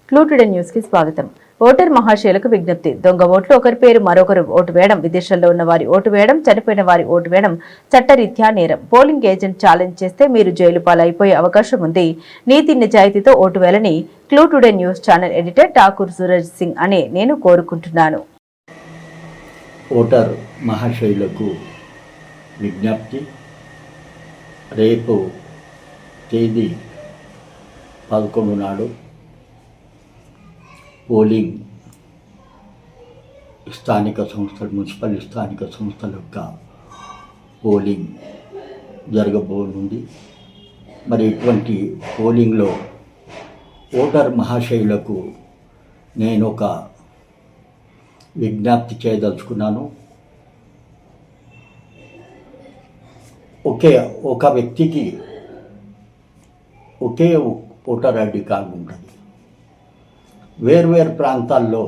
Clue today news కి స్వాగతం. Voter మహాశయులకు విజ్ఞప్తి. దొంగ ఓట్లు ఒకరి పేరు మరొకరు ఓటు వేయడం, విదేశాల్లో ఉన్న వారి ఓటు వేయడం, చనిపోయిన వారి ఓటు వేయడం చట్టరీత్యా నేరం. పోలింగ్ ఏజెంట్ ఛాలెంజ్ చేస్తే మీరు జైలు పాలైపోయే అవకాశం ఉంది. నీతి నిజాయితీతో ఓటు వేయాలని clue today news channel editor Thakur Suraj Singh అనే నేను కోరుకుంటున్నాను. ఓటర్ మహాశయులకు విజ్ఞప్తి. రేపు తేదీ 11 నాడు పోలింగ్ స్థానిక సంస్థలు, మున్సిపల్ స్థానిక సంస్థల యొక్క పోలింగ్ జరగబోనుంది. మరి ఇటువంటి పోలింగ్లో ఓటర్ మహాశయులకు నేను ఒక విజ్ఞప్తి చేయదలుచుకున్నాను. ఒక వ్యక్తికి ఒకే ఓటర్ ఐడి కార్డు ఉంటుంది. వేర్వేరు ప్రాంతాల్లో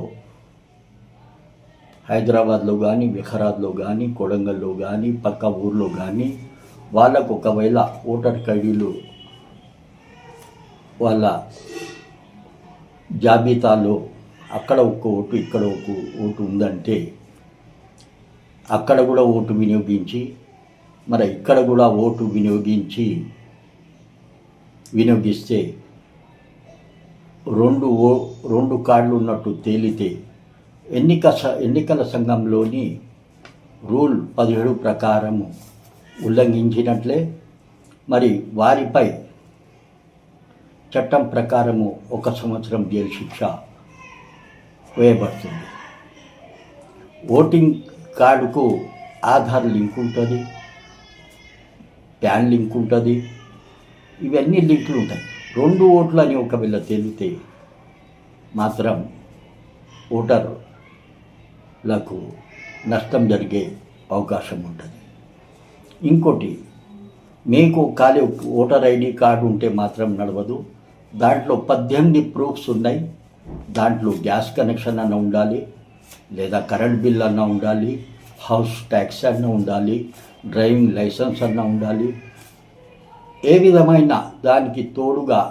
హైదరాబాద్లో కానీ, వికారాబాద్లో కానీ, కొడంగల్లో కానీ, పక్క ఊర్లో కానీ వాళ్ళకు ఒకవేళ ఓటర్ ఐడీలు వాళ్ళ జాబితాలో అక్కడ ఒక ఓటు, ఇక్కడ ఒక ఓటు ఉందంటే అక్కడ కూడా ఓటు వినియోగించి, మరి ఇక్కడ కూడా ఓటు వినియోగిస్తే రెండు కార్డులు ఉన్నట్టు తేలితే ఎన్నికల సంఘంలోని రూల్ 17 ప్రకారము ఉల్లంఘించినట్లే. మరి వారిపై చట్టం ప్రకారము 1 సంవత్సరం జైలు శిక్ష వేయబడుతుంది. ఓటింగ్ కార్డుకు ఆధార్ లింక్ ఉంటుంది, ప్యాన్ లింక్ ఉంటుంది, ఇవన్నీ లింకులు ఉంటాయి. 2 ఓట్లు అని ఒకవేళ తేలితే మాత్రం ఓటర్లకు నష్టం జరిగే అవకాశం ఉంటుంది. ఇంకోటి, మీకు ఖాళీ ఓటర్ ఐడి కార్డు ఉంటే మాత్రం నడవదు. దాంట్లో 18 ప్రూఫ్స్ ఉన్నాయి. దాంట్లో గ్యాస్ కనెక్షన్ అన్న ఉండాలి, లేదా కరెంట్ బిల్ అన్న ఉండాలి, హౌస్ ట్యాక్స్ అన్న ఉండాలి, డ్రైవింగ్ లైసెన్స్ అన్న ఉండాలి. ఏ విధమైన దానికి తోడుగా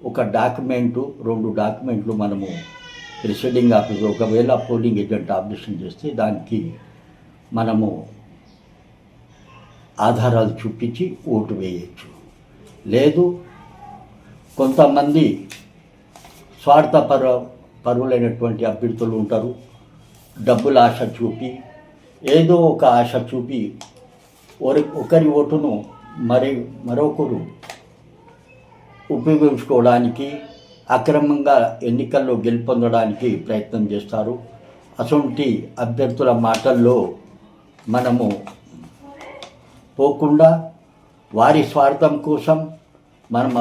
ఒక డాక్యుమెంటు, 2 డాక్యుమెంట్లు మనము ప్రిసైడింగ్ ఆఫీసర్ ఒకవేళ పోలింగ్ ఏజెంట్ ఆబ్జెక్షన్ చేస్తే దానికి మనము ఆధారాలు చూపించి ఓటు వేయచ్చు. లేదు, కొంతమంది పరువులైనటువంటి అభ్యర్థులు ఉంటారు. డబ్బుల ఆశ చూపి, ఏదో ఒక ఆశ చూపి ఒకరి ఓటును మరొకరు ఉపయోగించుకోవడానికి, అక్రమంగా ఎన్నికల్లో గెలుపొందడానికి ప్రయత్నం చేస్తారు. అటువంటి అభ్యర్థుల మాటల్లో మనము పోకుండా వారి స్వార్థం కోసం మనం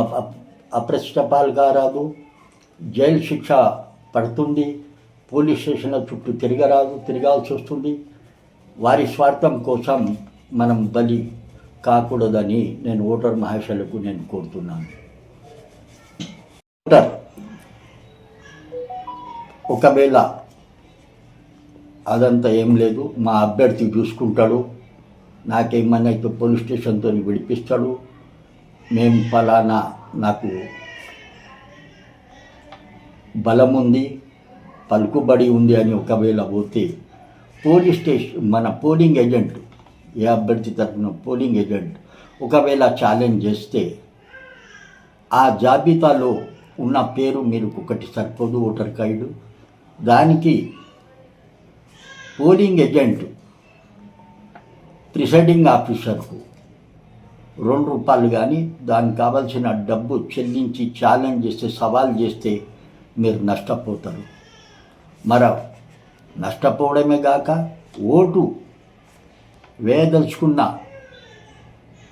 అప్రతిష్ట కారాదు, జైలు శిక్ష పడుతుంది, పోలీస్ స్టేషన్ల చుట్టూ తిరగాల్సి వస్తుంది. వారి స్వార్థం కోసం మనం బలి కాకూడదని నేను ఓటర్ మహాశయులకు నేను కోరుతున్నాను. ఓటర్ ఒకవేళ అదంతా ఏం లేదు, మా అభ్యర్థి చూసుకుంటాడు, నాకేమన్నా అయితే పోలీస్ స్టేషన్తో విడిపిస్తాడు, మేము ఫలానా నాకు బలం ఉంది, పలుకుబడి ఉంది అని ఒకవేళ పోతే పోలీస్ స్టేషన్ మన పోలింగ్ ఏజెంట్, ఏ అభ్యర్థి తరఫున పోలింగ్ ఏజెంట్ ఒకవేళ ఛాలెంజ్ చేస్తే ఆ జాబితాలో ఉన్న పేరు మీరు ఒకటి సరిపోదు, ఓటర్ కార్డు. దానికి పోలింగ్ ఏజెంట్ ప్రిసైడింగ్ ఆఫీసర్కు ₹2 కానీ దానికి కావాల్సిన డబ్బు చెల్లించి ఛాలెంజ్ చేస్తే, సవాల్ చేస్తే మీరు నష్టపోతారు. నష్టపోవడమే కాక ఓటు వేయదలుచుకున్న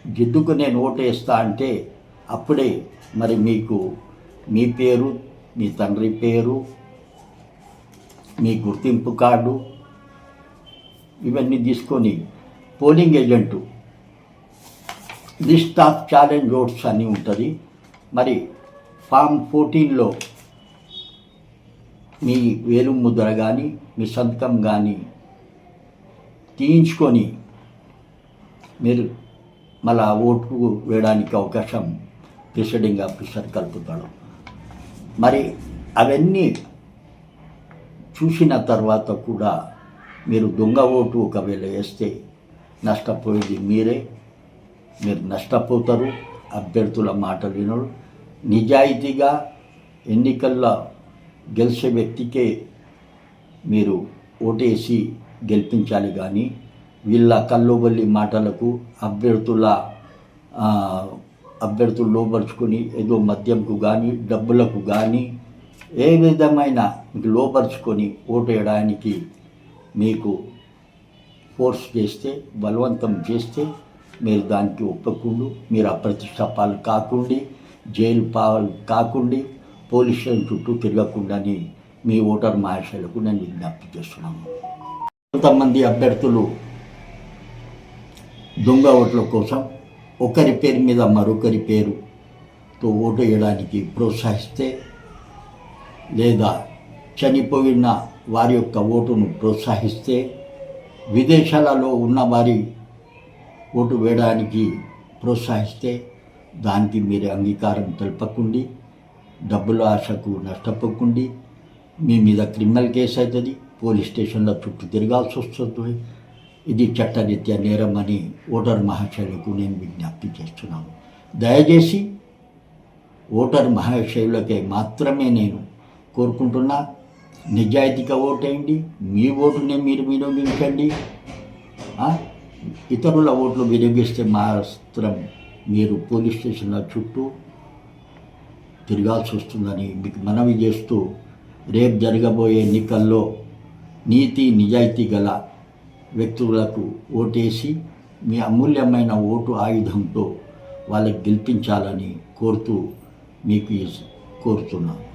జిద్దుకు నేను ఓటు వేస్తా అంటే అప్పుడే మరి మీకు మీ పేరు, మీ తండ్రి పేరు, మీ గుర్తింపు కార్డు ఇవన్నీ తీసుకొని polling agent list of challenge votes అని ఉంటుంది. మరి ఫామ్ 14లో మీ వేలు ముద్ర కానీ మీ సంతకం కానీ తీయించుకొని మీరు మళ్ళా ఓటు వేయడానికి అవకాశం ప్రిసైడింగ్ ఆఫీసర్ కలుపుతాడు. మరి అవన్నీ చూసిన తర్వాత కూడా మీరు దొంగ ఓటు ఒకవేళ వేస్తే నష్టపోయేది మీరే. మీరు నష్టపోతారు. అభ్యర్థుల మాట వినరు. నిజాయితీగా ఎన్నికల్లో గెలిచే వ్యక్తికే మీరు ఓటేసి గెలిపించాలి. కానీ వీళ్ళ కల్లోబల్లి మాటలకు అభ్యర్థులు లోపరుచుకొని ఏదో మద్యంకు కానీ డబ్బులకు కానీ ఏ విధమైన లోపరుచుకొని ఓటు వేయడానికి మీకు ఫోర్స్ చేస్తే, బలవంతం చేస్తే మీరు దానికి ఒప్పకుండా, మీరు అప్రతిష్ట పాలు కాకుండా, జైలు పాలు కాకుండా, పోలీస్ స్టేషన్ చుట్టూ తిరగకుండాని మీ ఓటర్ మహాశయులకు నేను విజ్ఞప్తి చేస్తున్నాను. కొంతమంది అభ్యర్థులు దొంగ ఓట్ల కోసం ఒకరి పేరు మీద మరొకరి పేరుతో ఓటు వేయడానికి ప్రోత్సహిస్తే, లేదా చనిపోయిన వారి యొక్క ఓటును ప్రోత్సహిస్తే, విదేశాలలో ఉన్న వారి ఓటు వేయడానికి ప్రోత్సహిస్తే దానికి మీరు అంగీకారం తెలపకుండి, డబ్బుల ఆశకు నష్టపోకుండి, మీ మీద క్రిమినల్ కేసు అవుతుంది, పోలీస్ స్టేషన్లో చుట్టూ తిరగాల్సి వస్తుంది. ఇది చట్టరీత్యా నేరం అని ఓటర్ మహాశయులకు నేను విజ్ఞప్తి చేస్తున్నాను. దయచేసి ఓటర్ మహాశయులకే మాత్రమే నేను కోరుకుంటున్నా, నిజాయితీగా ఓటేయండి. మీ ఓటునే మీరు వినియోగించండి. ఇతరుల ఓట్లు వినియోగిస్తే మాత్రం మీరు పోలీస్ స్టేషన్ల చుట్టూ తిరగాల్సి వస్తుందని మీకు మనవి చేస్తూ, రేపు జరగబోయే ఎన్నికల్లో నీతి నిజాయితీ గల వ్యక్తులకు ఓటేసి మీ అమూల్యమైన ఓటు ఆయుధంతో వాళ్ళకి గెలిపించాలని కోరుతూ మీకు కోరుతున్నాను.